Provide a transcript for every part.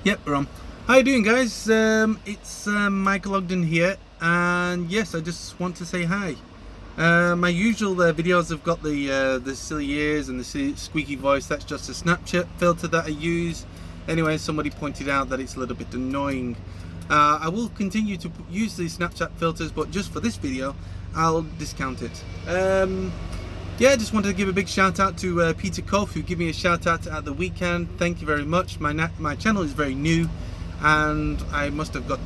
Yep, we're on. How you doing, guys? It's Michael Ogden here, and yes, I just want to say hi. My usual videos have got the silly ears and the squeaky voice. That's just a Snapchat filter that I use. Anyway, somebody pointed out that it's a little bit annoying. I will continue to use these Snapchat filters, but just for this video, I'll discount it. Yeah, I just wanted to give a big shout out to Peter Koff, who gave me a shout out at the weekend. Thank you very much. My channel is very new, and I must have got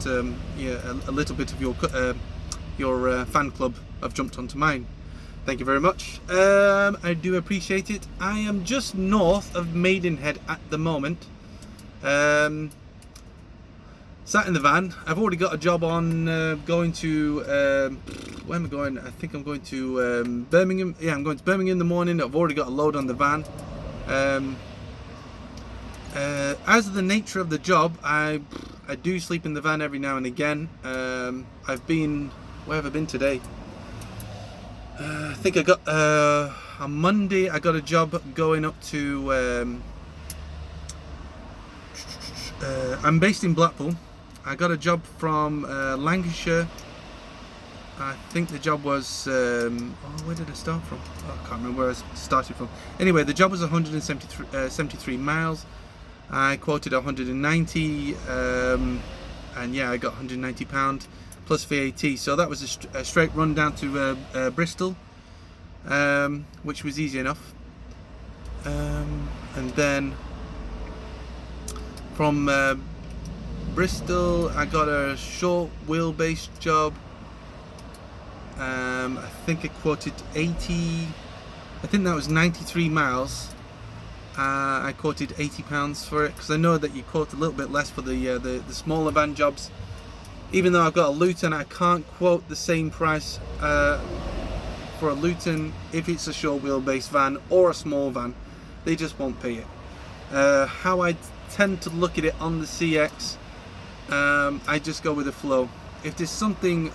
yeah, a little bit of your fan club have jumped onto mine. Thank you very much. I do appreciate it. I am just north of Maidenhead at the moment. Sat in the van. I've already got a job on going to where am I going? I think I'm going to Birmingham. Yeah, I'm going to Birmingham in the morning. I've already got a load on the van. As of the nature of the job, I do sleep in the van every now and again. I've been, where have I been today? I think I got on Monday I got a job going up to I'm based in Blackpool. I got a job from Lancashire. I think the job was where did I start from? Oh, I can't remember where I started from. Anyway, the job was 173 miles. I quoted 190 and yeah, I got £190 plus VAT, so that was a straight run down to Bristol, which was easy enough. And then from Bristol I got a short wheelbase job. I think I quoted 80, I think that was 93 miles. I quoted £80 for it, because I know that you quote a little bit less for the smaller van jobs. Even though I've got a Luton, I can't quote the same price for a Luton if it's a short wheelbase van or a small van. They just won't pay it. How I tend to look at it on the CX, I just go with the flow. If there's something,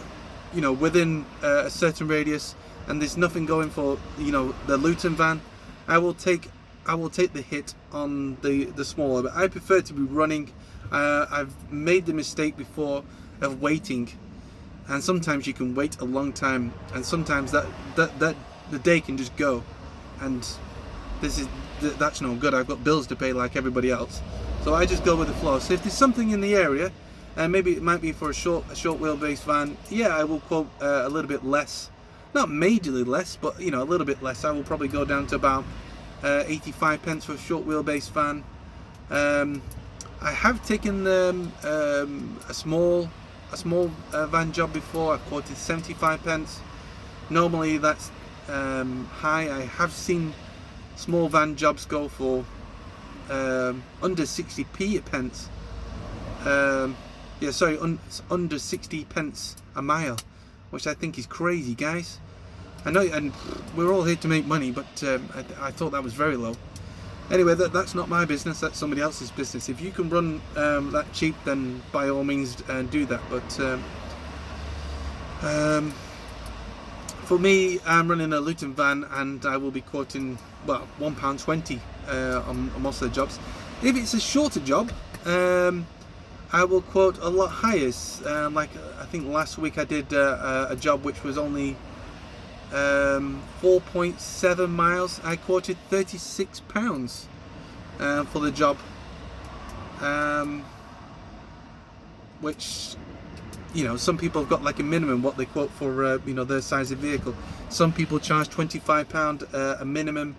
you know, within a certain radius and there's nothing going for, you know, the Luton van, I will take the hit on the smaller. But I prefer to be running. I've made the mistake before of waiting, and sometimes you can wait a long time, and sometimes that the day can just go, and that's no good. I've got bills to pay like everybody else, so I just go with the flow. So if there's something in the area, and maybe it might be for a short wheelbase van, yeah, I will quote a little bit less, not majorly less, but you know, a little bit less. I will probably go down to about 85 pence for a short wheelbase van. I have taken a small van job before. I've quoted 75 pence. Normally that's high. I have seen small van jobs go for under 60p a pence. Yeah, sorry, under 60 pence a mile, which I think is crazy, guys. I know, and we're all here to make money, but I thought that was very low. Anyway, that's not my business, that's somebody else's business. If you can run that cheap, then by all means do that. But for me, I'm running a Luton van, and I will be quoting, well, £1.20 on most of the jobs. If it's a shorter job, I will quote a lot higher. Like I think last week I did a job which was only 4.7 miles. I quoted £36 for the job, which, you know, some people have got like a minimum what they quote for you know, their size of vehicle. Some people charge £25 a minimum.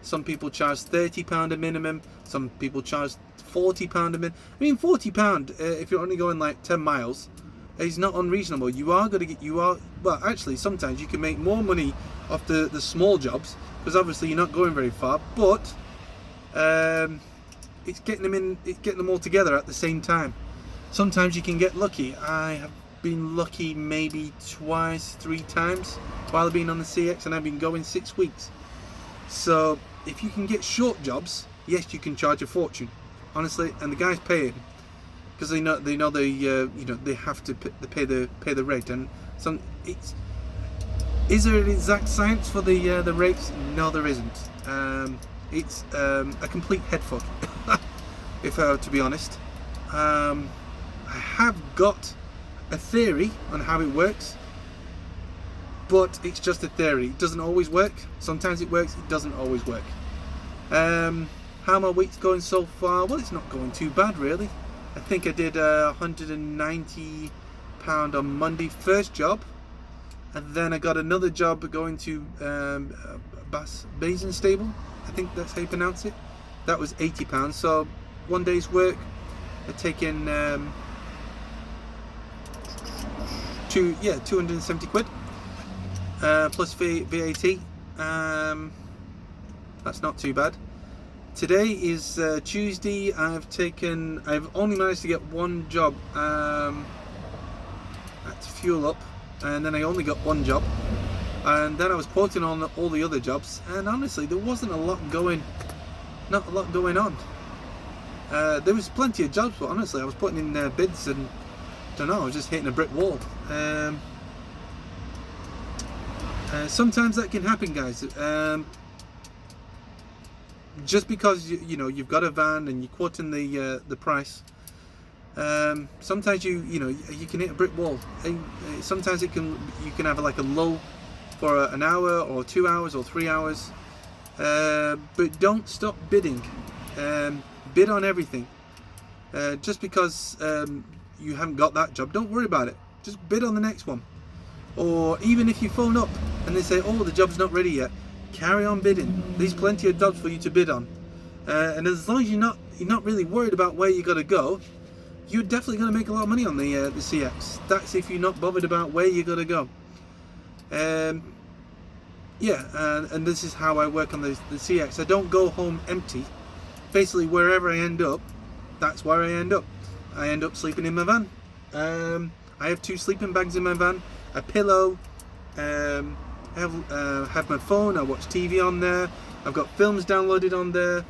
Some people charge £30 a minimum. Some people charge £40 a minimum. I mean, £40 if you're only going like 10 miles is not unreasonable. You are going to get, well, actually sometimes you can make more money off the small jobs, because obviously you're not going very far, but it's getting them all together at the same time. Sometimes you can get lucky. I have been lucky maybe twice, 3 times while I've been on the CX, and I've been going 6 weeks. So if you can get short jobs, yes, you can charge a fortune, honestly, and the guys pay it, because they know you know, they have to pay the rate. And some, is there an exact science for the rates? No, there isn't. It's a complete head fuck, if I were to be honest. I have got a theory on how it works, but it's just a theory. It doesn't always work. Sometimes it works, it doesn't always work. How my week's going so far? Well, it's not going too bad really. I think I did £190 on Monday, first job, and then I got another job going to Basin Stable, I think that's how you pronounce it. That was £80. So one day's work, I take in 270 quid plus VAT. That's not too bad. Today is Tuesday. I've only managed to get one job. That's fuel up, and then I only got one job, and then I was quoting on all the other jobs, and honestly there wasn't not a lot going on. There was plenty of jobs, but honestly I was putting in bids and I don't know, I was just hitting a brick wall. Sometimes that can happen, guys. Just because you've got a van and you're quoting the price, sometimes you can hit a brick wall. Sometimes you can have like a lull for an hour or 2 hours or 3 hours, but don't stop bidding. Bid on everything. Just because you haven't got that job, don't worry about it. Just bid on the next one. Or even if you phone up and they say, oh, the job's not ready yet, carry on bidding. There's plenty of jobs for you to bid on, and as long as you're not really worried about where you got to go, you're definitely going to make a lot of money on the CX. That's if you're not bothered about where you got to go. And this is how I work on the CX. I don't go home empty. Basically, wherever I end up, that's where I end up. I end up sleeping in my van. I have 2 sleeping bags in my van, a pillow. I have my phone. I watch TV on there. I've got films downloaded on there.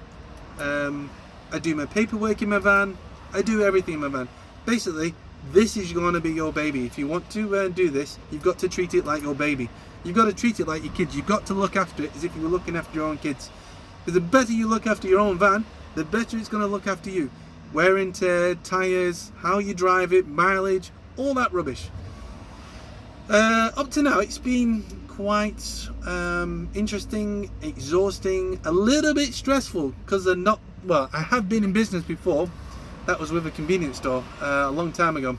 I do my paperwork in my van. I do everything in my van. Basically, this is going to be your baby. If you want to do this, you've got to treat it like your baby. You've got to treat it like your kids. You've got to look after it as if you were looking after your own kids. Because the better you look after your own van, the better it's going to look after you. Wear and tear, tyres, how you drive it, mileage, all that rubbish. Up to now, it's been quite interesting, exhausting, a little bit stressful, because I have been in business before. That was with a convenience store a long time ago.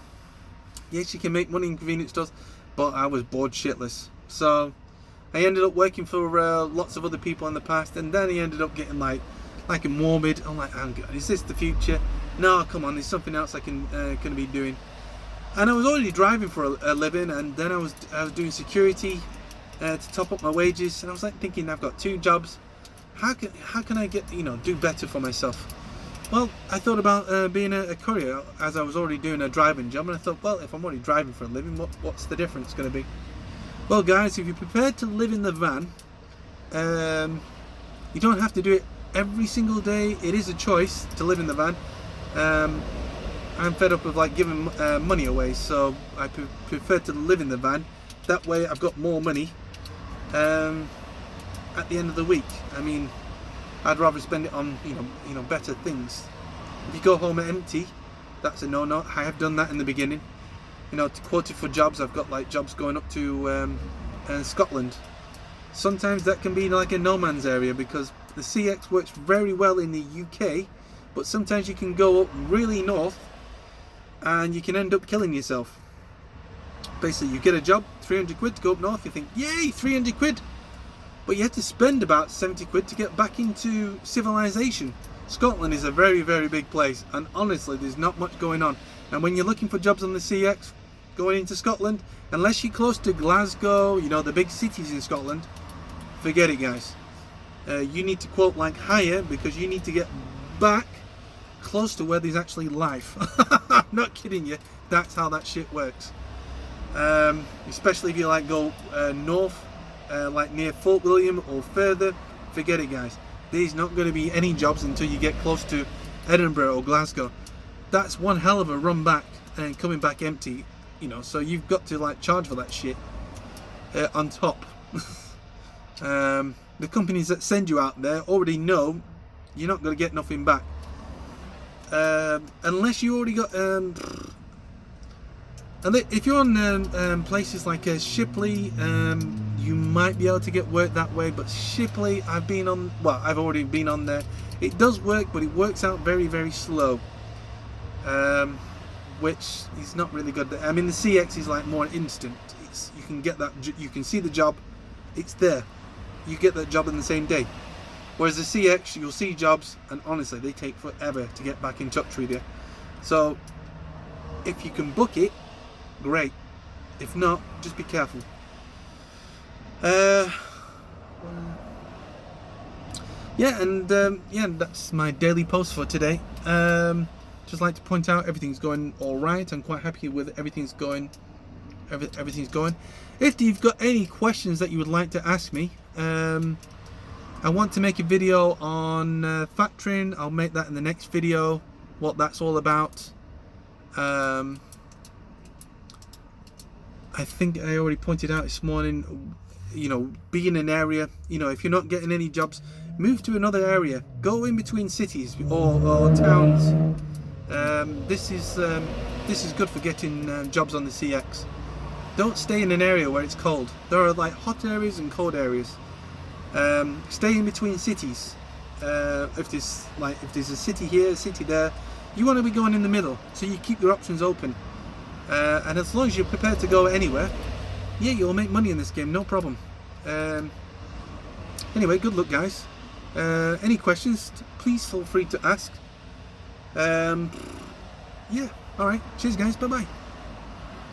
Yes, you can make money in convenience stores, but I was bored shitless. So I ended up working for lots of other people in the past, and then I ended up getting like morbid. I'm like, oh God, is this the future? No, come on, there's something else I can be doing. And I was already driving for a living, and then I was doing security to top up my wages, and I was like thinking, I've got 2 jobs. How can I get do better for myself? Well, I thought about being a courier, as I was already doing a driving job, and I thought, well, if I'm already driving for a living, what's the difference going to be? Well, guys, if you're prepared to live in the van, you don't have to do it every single day. It is a choice to live in the van. I'm fed up of giving money away, so I prefer to live in the van. That way I've got more money at the end of the week. I mean, I'd rather spend it on better things. If you go home empty, that's a no-no. I have done that in the beginning. To quote it for jobs, I've got jobs going up to Scotland. Sometimes that can be like a no man's area, because the CX works very well in the UK, but sometimes you can go up really north and you can end up killing yourself. Basically, you get a job, 300 quid to go up north, you think, yay, 300 quid! But you have to spend about 70 quid to get back into civilization. Scotland is a very, very big place, and honestly, there's not much going on. And when you're looking for jobs on the CX, going into Scotland, unless you're close to Glasgow, the big cities in Scotland, forget it, guys. You need to quote higher, because you need to get back close to where there's actually life. I'm not kidding you. That's how that shit works. Especially if you go north, near Fort William or further, forget it, guys. There's not going to be any jobs until you get close to Edinburgh or Glasgow. That's one hell of a run back and coming back empty, so you've got to charge for that shit on top. The companies that send you out there already know you're not going to get nothing back. unless you already got and if you're on places like Shipley, you might be able to get work that way. But Shipley, I've already been on there. It does work, but it works out very, very slow, which is not really good. I mean, the CX is like more instant. You can get that, you can see the job, it's there. You get that job in the same day. Whereas the CX, you'll see jobs, and honestly, they take forever to get back in touch with you. So, if you can book it, great. If not, just be careful. Yeah, and that's my daily post for today. Just like to point out everything's going all right. I'm quite happy with everything's going. Everything's going. If you've got any questions that you would like to ask me, I want to make a video on factoring. I'll make that in the next video, what that's all about. I think I already pointed out this morning, be in an area, if you're not getting any jobs, move to another area, go in between cities or towns. This is good for getting jobs on the CX. Don't stay in an area where it's cold. There are like hot areas and cold areas. Stay in between cities. If there's a city here, a city there, you want to be going in the middle, so you keep your options open. And as long as you're prepared to go anywhere, yeah, you'll make money in this game, no problem. Anyway, good luck, guys. Any questions, please feel free to ask. Yeah, alright, cheers guys, bye bye.